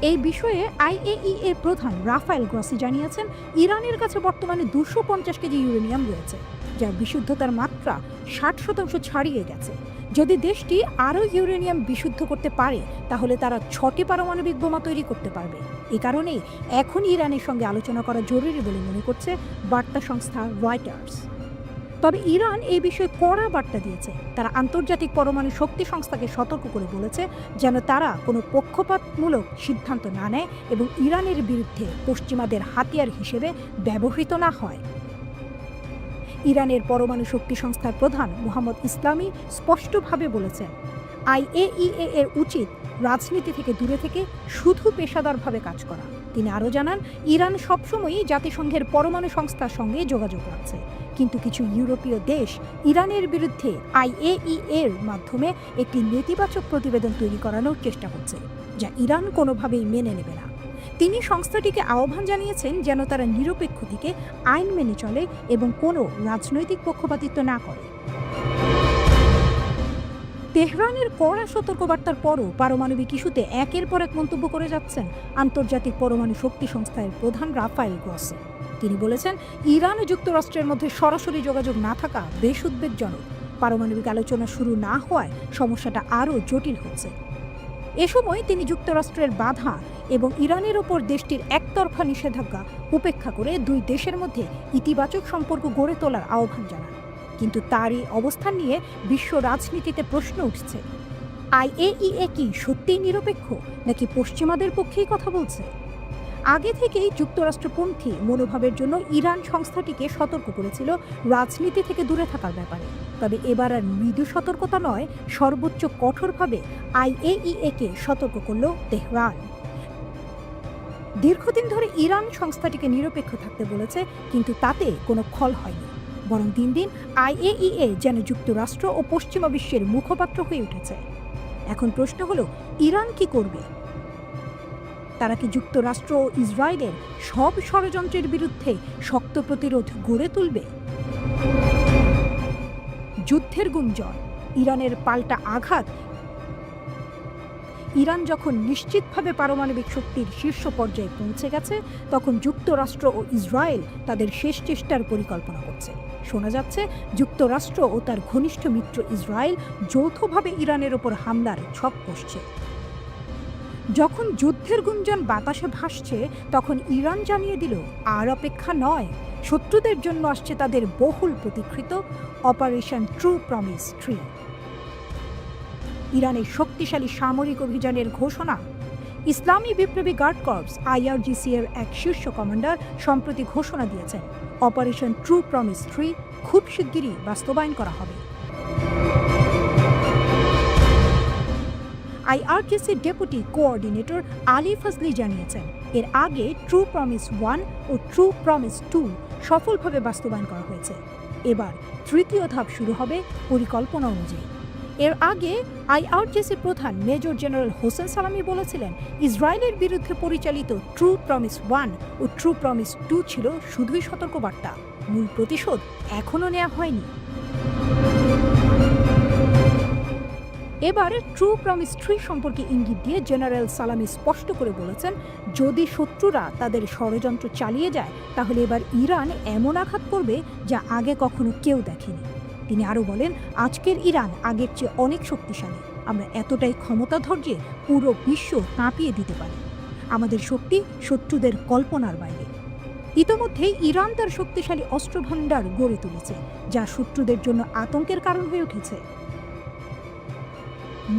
এই বিষয়ে আইএইই এর প্রধান রাফায়েল গ্রসি জানিয়েছেন, ইরানের কাছে বর্তমানে 250 কেজি ইউরেনিয়াম রয়েছে, যার বিশুদ্ধতার মাত্রা 60% ছাড়িয়ে গেছে। যদি দেশটি আরও ইউরেনিয়াম বিশুদ্ধ করতে পারে তাহলে তারা 6টি পারমাণবিক বোমা তৈরি করতে পারবে। এ কারণেই এখন ইরানের সঙ্গে আলোচনা করা জরুরি বলে মনে করছে বার্তা সংস্থা রয়টার্স। তবে ইরান এই বিষয়ে কড়া বার্তা দিয়েছে। তারা আন্তর্জাতিক পরমাণু শক্তি সংস্থাকে সতর্ক করে বলেছে যেন তারা কোনো পক্ষপাতমূলক সিদ্ধান্ত না নেয় এবং ইরানের বিরুদ্ধে পশ্চিমাদের হাতিয়ার হিসেবে ব্যবহৃত না হয়। ইরানের পরমাণু শক্তি সংস্থার প্রধান মোহাম্মদ ইসলামি স্পষ্টভাবে বলেছেন, IAEA এর উচিত রাজনীতি থেকে দূরে থেকে শুধু পেশাদারভাবে কাজ করা। তিনি আরও জানান, ইরান সবসময়ই জাতিসংঘের পরমাণু সংস্থার সঙ্গে যোগাযোগ রাখছে, কিন্তু কিছু ইউরোপীয় দেশ ইরানের বিরুদ্ধে IAEA এর মাধ্যমে একটি নেতিবাচক প্রতিবেদন তৈরি করানোর চেষ্টা করছে, যা ইরান কোনোভাবেই মেনে নেবে না। তিনি সংস্থাটিকে আহ্বান জানিয়েছেন যেন তারা নিরপেক্ষ দিকে আইন মেনে চলে এবং কোনো রাজনৈতিক পক্ষপাতিত্ব না করে। তেহরানের কড়া সতর্কবার্তার পরও পারমাণবিক ইস্যুতে একের পর এক মন্তব্য করে যাচ্ছেন আন্তর্জাতিক পরমাণু শক্তি সংস্থার প্রধান রাফায়েল গ্রসি। তিনি বলেছেন, ইরান ও যুক্তরাষ্ট্রের মধ্যে সরাসরি যোগাযোগ না থাকা বেশ উদ্বেগজনক। পারমাণবিক আলোচনা শুরু না হওয়ায় সমস্যাটা আরও জটিল হচ্ছে। এ সময় তিনি যুক্তরাষ্ট্রের বাধা এবং ইরানের ওপর দেশটির একতরফা নিষেধাজ্ঞা উপেক্ষা করে দুই দেশের মধ্যে ইতিবাচক সম্পর্ক গড়ে তোলার আহ্বান জানান। কিন্তু তারই অবস্থান নিয়ে বিশ্ব রাজনীতিতে প্রশ্ন উঠছে, IAEA কি সত্যিই নিরপেক্ষ নাকি পশ্চিমাদের পক্ষেই কথা বলছে? আগে থেকেই যুক্তরাষ্ট্রপন্থী মনোভাবের জন্য ইরান সংস্থাটিকে সতর্ক করেছিল রাজনীতি থেকে দূরে থাকার ব্যাপারে। তবে এবার আর মৃদু সতর্কতা নয়, সর্বোচ্চ কঠোরভাবে IAEA কে সতর্ক করল তেহরান। দীর্ঘদিন ধরে ইরান সংস্থাটিকে নিরপেক্ষ থাকতে বলেছে, কিন্তু তাতে কোনো ফল হয়নি। বরং দিন দিন IAEA যেন যুক্তরাষ্ট্র ও পশ্চিমা বিশ্বের মুখপাত্র হয়ে উঠেছে। এখন প্রশ্ন হলো, ইরান কি করবে? তারা কি যুক্তরাষ্ট্র ও ইসরায়েলের সব ষড়যন্ত্রের বিরুদ্ধে শক্ত প্রতিরোধ গড়ে তুলবে? যুদ্ধের গুঞ্জন, ইরানের পাল্টা আঘাত। ইরান যখন নিশ্চিতভাবে পারমাণবিক শক্তির শীর্ষ পর্যায়ে পৌঁছে গেছে, তখন যুক্তরাষ্ট্র ও ইসরায়েল তাদের শেষ চেষ্টার পরিকল্পনা করছে। শোনা যাচ্ছে, যুক্তরাষ্ট্র ও তার ঘনিষ্ঠ মিত্র ইসরায়েল যৌথভাবে ইরানের ওপর হামলার ছক কষছে। যখন যুদ্ধের গুঞ্জন বাতাসে ভাসছে, তখন ইরান জানিয়ে দিল, আর অপেক্ষা নয়, শত্রুদের জন্য আসছে তাদের বহুল প্রতীক্ষিত অপারেশন ট্রু প্রমিস 3। ইরানের শক্তিশালী সামরিক অভিযানের ঘোষণা। ইসলামী বিপ্লবী গার্ড কর্পস IRGC এর এক শীর্ষ কমান্ডার সম্প্রতি ঘোষণা দিয়েছেন, অপারেশন ট্রু প্রমিস 3 খুব শিগগিরই বাস্তবায়ন করা হবে। IRGC ডেপুটি কোঅর্ডিনেটর আলী ফজলি জানিয়েছেন, এর আগে ট্রু প্রমিস 1 ও ট্রু প্রমিস 2 সফলভাবে বাস্তবায়ন করা হয়েছে। এবার তৃতীয় ধাপ শুরু হবে পরিকল্পনা অনুযায়ী। এর আগে IRGC প্রধান মেজর জেনারেল হোসেন সালামি বলেছিলেন, ইসরায়েলের বিরুদ্ধে পরিচালিত ট্রু প্রমিস 1 ও ট্রু প্রমিস 2 ছিল শুধুই সতর্কবার্তা, মূল প্রতিশোধ এখনও নেওয়া হয়নি। এবার ট্রু প্রমিস 3 সম্পর্কে ইঙ্গিত দিয়ে জেনারেল সালামি স্পষ্ট করে বলেছেন, যদি শত্রুরা তাদের ষড়যন্ত্র চালিয়ে যায়, তাহলে এবার ইরান এমন আঘাত করবে যা আগে কখনো কেউ দেখেনি। তিনি আরও বলেন, আজকের ইরান আগের চেয়ে অনেক শক্তিশালী। আমরা এতটাই ক্ষমতাধর যে পুরো বিশ্ব কাঁপিয়ে দিতে পারি। আমাদের শক্তি শত্রুদের কল্পনার বাইরে। ইতোমধ্যেই ইরান তার শক্তিশালী অস্ত্রভাণ্ডার গড়ে তুলেছে, যা শত্রুদের জন্য আতঙ্কের কারণ হয়ে উঠেছে।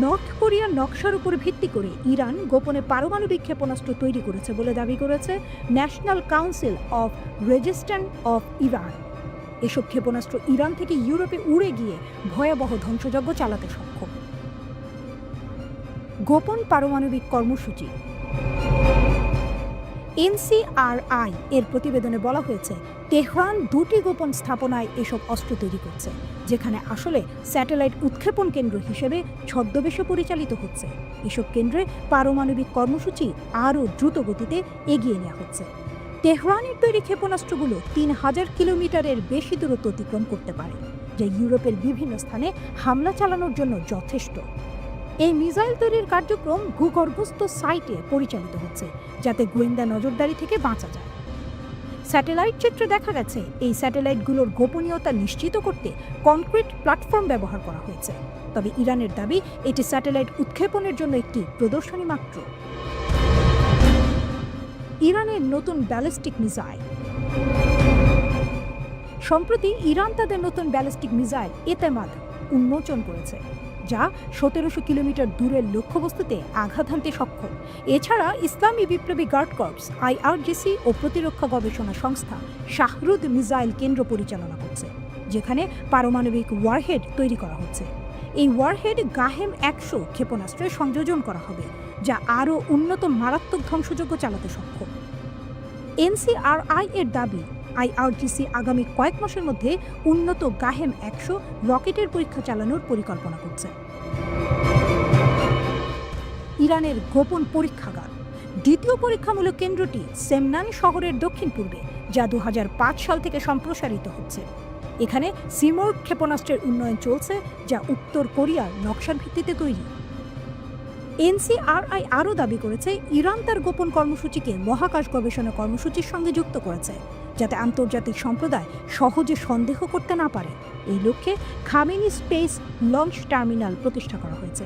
নর্থ কোরিয়ার নকশার উপর ভিত্তি করে ইরান গোপনে পারমাণবিক ক্ষেপণাস্ত্র তৈরি করেছে বলে দাবি করেছে national council of resistance of Iran. এসব ক্ষেপণাস্ত্র ইরান থেকে ইউরোপে উড়ে গিয়ে ভয়াবহ ধ্বংসযজ্ঞ চালাতে সক্ষম। গোপন পারমাণবিক কর্মসূচি। NCRI এর প্রতিবেদনে বলা হয়েছে, তেহরান 2টি গোপন স্থাপনায় এসব অস্ত্র তৈরি করছে, যেখানে আসলে স্যাটেলাইট উৎক্ষেপণ কেন্দ্র হিসেবে ছদ্মবেশে পরিচালিত হচ্ছে। এসব কেন্দ্রে পারমাণবিক কর্মসূচি আরও দ্রুত গতিতে এগিয়ে নেওয়া হচ্ছে। তেহরানের তৈরি ক্ষেপণাস্ত্রগুলো 3000 কিলোমিটারের বেশি দূরত্ব অতিক্রম করতে পারে, যা ইউরোপের বিভিন্ন স্থানে হামলা চালানোর জন্য যথেষ্ট। এই মিসাইল তৈরির কার্যক্রম ভূগর্ভস্থ সাইটে পরিচালিত হচ্ছে, যাতে গোয়েন্দা নজরদারি থেকে বাঁচা যায়। স্যাটেলাইট চিত্রে দেখা গেছে, এই স্যাটেলাইটগুলোর গোপনীয়তা নিশ্চিত করতে কনক্রিট প্ল্যাটফর্ম ব্যবহার করা হয়েছে। তবে ইরানের দাবি, এটি স্যাটেলাইট উৎক্ষেপণের জন্য একটি প্রদর্শনী মাত্র। ইরানের নতুন ব্যালিস্টিক মিসাইল। সম্প্রতি ইরান তাদের নতুন ব্যালিস্টিক মিসাইল এতেমাদ উন্মোচন করেছে, যা 1700 কিলোমিটার দূরের লক্ষ্যবস্তুতে আঘাত হানতে সক্ষম। এছাড়া ইসলামী বিপ্লবী গার্ড কর্পস IRGC ও প্রতিরক্ষা গবেষণা সংস্থা শাহরুদ মিসাইল কেন্দ্র পরিচালনা করছে, যেখানে পারমাণবিক ওয়ারহেড তৈরি করা হচ্ছে। এই ওয়ারহেড গাহেম 100 ক্ষেপণাস্ত্রে সংযোজন করা হবে, যা আরও উন্নত মারাত্মক ধ্বংসযজ্ঞ চালাতে সক্ষম। NCRI এর দাবি, IRGC আগামী কয়েক মাসের মধ্যে উন্নত গাহেম 100 রকেটের পরীক্ষা চালানোর পরিকল্পনা করছে। ইরানের গোপন পরীক্ষাগার। দ্বিতীয় পরীক্ষামূলক কেন্দ্রটি সেমনান শহরের দক্ষিণ পূর্বে, যা 2005 সাল থেকে সম্প্রসারিত হচ্ছে। এখানে সিমোর্গ ক্ষেপণাস্ত্রের উন্নয়ন চলছে, যা উত্তর কোরিয়ার নকশার ভিত্তিতে তৈরি। NCRI আরও দাবি করেছে ইরান তার গোপন কর্মসূচিকে মহাকাশ গবেষণা কর্মসূচির সঙ্গে যুক্ত করেছে, যাতে আন্তর্জাতিক সম্প্রদায় সহজে সন্দেহ করতে না পারে। এই লক্ষ্যে খামেনি স্পেস লঞ্চ টার্মিনাল প্রতিষ্ঠা করা হয়েছে।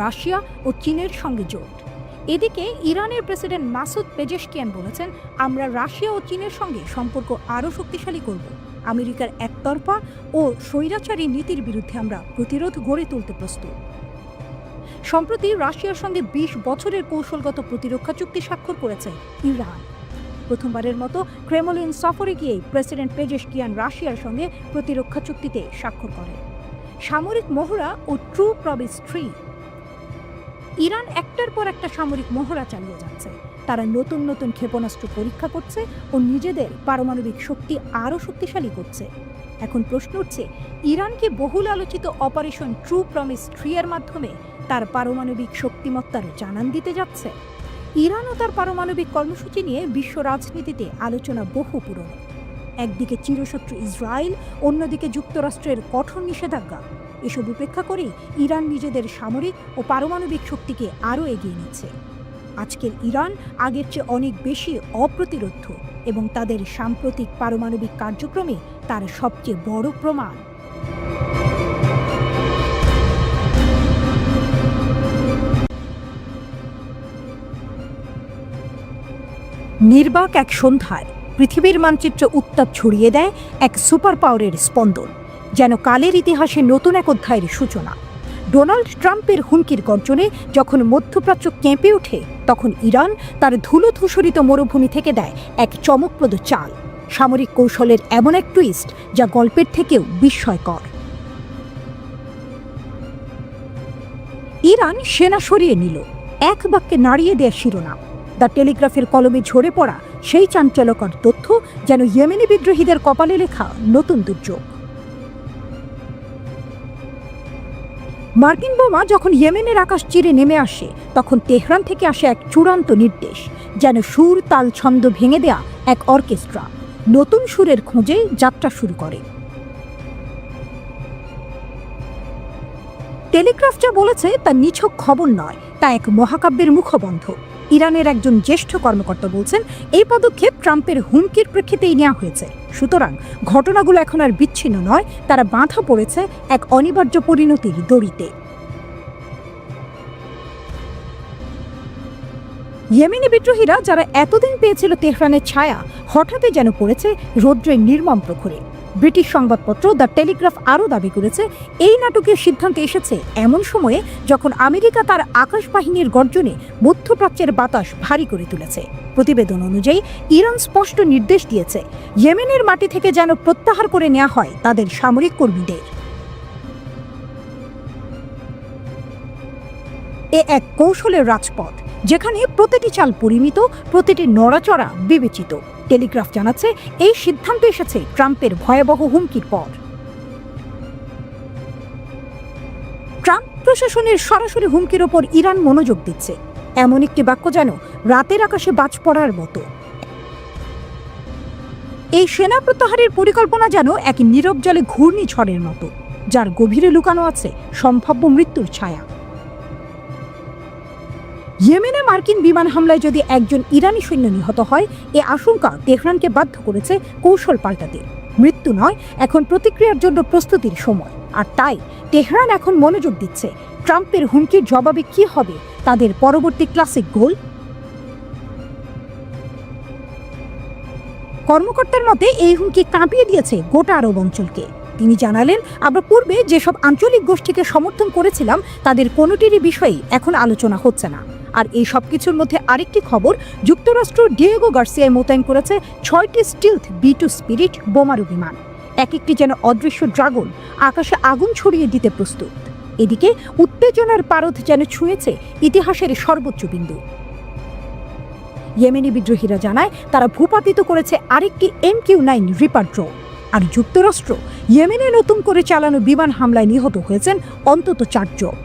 রাশিয়া ও চীনের সঙ্গে জোট। এদিকে ইরানের প্রেসিডেন্ট মাসুদ পেজেশকিয়ান বলেছেন, আমরা রাশিয়া ও চীনের সঙ্গে সম্পর্ক আরও শক্তিশালী করব। আমেরিকার একতরফা ও স্বৈরাচারী নীতির বিরুদ্ধে আমরা প্রতিরোধ গড়ে তুলতে প্রস্তুত। সম্প্রতি রাশিয়ার সঙ্গে 20 বছরের কৌশলগত প্রতিরক্ষা চুক্তি স্বাক্ষর করেছে ইরান। প্রথমবারের মতো ক্রেমলিন সফরে গিয়ে প্রেসিডেন্ট পেজেশকিয়ান রাশিয়ার সঙ্গে প্রতিরক্ষা চুক্তিতে স্বাক্ষর করেন। সামরিক মহড়া ও ট্রু প্রমিস 3। ইরান একটার পর একটা সামরিক মহড়া চালিয়ে যাচ্ছে। তারা নতুন নতুন ক্ষেপণাস্ত্র পরীক্ষা করছে ও নিজেদের পারমাণবিক শক্তি আরও শক্তিশালী করছে। এখন প্রশ্ন উঠছে, ইরান কি বহুল আলোচিত অপারেশন ট্রু প্রমিস 3 এর মাধ্যমে তার পারমাণবিক শক্তিমত্তার জানান দিতে যাচ্ছে? ইরান ও তার পারমাণবিক কর্মসূচি নিয়ে বিশ্ব রাজনীতিতে আলোচনা বহু পুরনো। একদিকে চিরশত্রু ইসরায়েল, অন্যদিকে যুক্তরাষ্ট্রের কঠোর নিষেধাজ্ঞা। এসব উপেক্ষা করে ইরান নিজেদের সামরিক ও পারমাণবিক শক্তিকে আরও এগিয়ে নিচ্ছে। আজকের ইরান আগের চেয়ে অনেক বেশি অপ্রতিরোধ্য এবং তাদের সাম্প্রতিক পারমাণবিক কার্যক্রমে তার সবচেয়ে বড় প্রমাণ। নির্বাক এক সন্ধ্যায় পৃথিবীর মানচিত্রে উত্তাপ ছড়িয়ে দেয় এক সুপার পাওয়ারের স্পন্দন, যেন কালের ইতিহাসে নতুন এক অধ্যায়ের সূচনা। ডোনাল্ড ট্রাম্পের হুমকির গর্জনে যখন মধ্যপ্রাচ্য কেঁপে ওঠে, তখন ইরান তার ধুলো ধূসরিত মরুভূমি থেকে দেয় এক চমকপ্রদ চাল, সামরিক কৌশলের এমন এক টুইস্ট যা গল্পের থেকেও বিস্ময়কর। ইরান সেনা সরিয়ে নিল, এক বাক্যে নাড়িয়ে দেয় শিরোনাম। দ্য টেলিগ্রাফের কলমে ঝরে পড়া সেই চাঞ্চল্যকর তথ্য যেন ইয়েমেনি বিদ্রোহীদের কপালে লেখা নতুন দুর্যোগ। মার্কিন বোমা যখন ইয়েমেনের আকাশ চিরে নেমে আসে, তখন তেহরান থেকে আসে এক চূড়ান্ত নির্দেশ, যেন সুর তাল ছন্দ ভেঙে দেয়া এক অর্কেস্ট্রা নতুন সুরের খোঁজে যাত্রা শুরু করে। টেলিগ্রাফ যা বলেছে তা নিছক খবর নয়, তা এক মহাকাব্যের মুখবন্ধ। ইরানের একজন জ্যেষ্ঠ কর্মকর্তা বলছেন, এই পদক্ষেপ ট্রাম্পের হুমকির প্রেক্ষিতেই নেওয়া হয়েছে। সুতরাং ঘটনাগুলো এখন আর বিচ্ছিন্ন নয়, তারা বাঁধা পড়েছে এক অনিবার্য পরিণতির দড়িতে। ইয়েমেনি বিদ্রোহীরা যারা এতদিন পেয়েছিল তেহরানের ছায়া, হঠাৎই যেন পড়েছে রৌদ্রের নির্মম প্রখরে। ব্রিটিশ সংবাদপত্র দ্য টেলিগ্রাফ আরও দাবি করেছে, এই নাটকের সিদ্ধান্ত এসেছে এমন সময়ে যখন আমেরিকা তার আকাশ বাহিনীর গর্জনে মধ্যপ্রাচ্যের বাতাস ভারী করে তুলেছে। প্রতিবেদন অনুযায়ী ইরান স্পষ্ট নির্দেশ দিয়েছে, ইয়েমেনের মাটি থেকে যেন প্রত্যাহার করে নেওয়া হয় তাদের সামরিক কর্মীদের। এ এক কৌশলের রাজপথ, যেখানে প্রতিটি চাল পরিমিত, প্রতিটি নড়াচড়া বিবেচিত। টেলিগ্রাফ জানাচ্ছে, এই সিদ্ধান্ত এসেছে ট্রাম্পের ভয়াবহ হুমকির পর। ট্রাম্প প্রশাসনের সরাসরি হুমকির ওপর ইরান মনোযোগ দিচ্ছে, এমন একটি বাক্য যেন রাতের আকাশে বাজ পড়ার মতো। এই সেনা প্রত্যাহারের পরিকল্পনা যেন এক নীরব জলে ঘূর্ণিঝড়ের মতো, যার গভীরে লুকানো আছে সম্ভাব্য মৃত্যুর ছায়া। ইয়েমেনে মার্কিন বিমান হামলায় যদি একজন ইরানি সৈন্য নিহত হয়, এ আশঙ্কা তেহরানকে বাধ্য করেছে কৌশল পাল্টাতে। মৃত্যু নয়, এখন প্রতিক্রিয়ার জন্য প্রস্তুতির সময়। আর তাই তেহরান এখন মনোযোগ দিচ্ছে ট্রাম্পের হুমকির জবাবে কি হবে তাদের পরবর্তী ক্লাসিক গোল। কর্মকর্তার মতে এই হুমকি কাঁপিয়ে দিয়েছে গোটা আরব অঞ্চলকে। তিনি জানালেন, আমরা পূর্বে যেসব আঞ্চলিক গোষ্ঠীকে সমর্থন করেছিলাম তাদের কোনোটিরই বিষয়ে এখন আলোচনা হচ্ছে না। আর এই সব কিছুর মধ্যে আরেকটি খবর, যুক্তরাষ্ট্র ডিয়েগো গার্সিয়ায় মোতায়েন করেছে 6টি স্টিলথ B2 স্পিরিট বোমারু বিমান। এক একটি যেন অদৃশ্য ড্রাগন, আকাশে আগুন ছড়িয়ে দিতে প্রস্তুত। এদিকে উত্তেজনার পারদ যেন ছুঁয়েছে ইতিহাসের সর্বোচ্চ বিন্দু। ইয়েমেনি বিদ্রোহীরা জানায় তারা ভূপাতিত করেছে আরেকটি MQ-9 রিপার ড্রোন। আর যুক্তরাষ্ট্র ইয়েমেনে নতুন করে চালানো বিমান হামলায় নিহত হয়েছেন অন্তত 4 জন।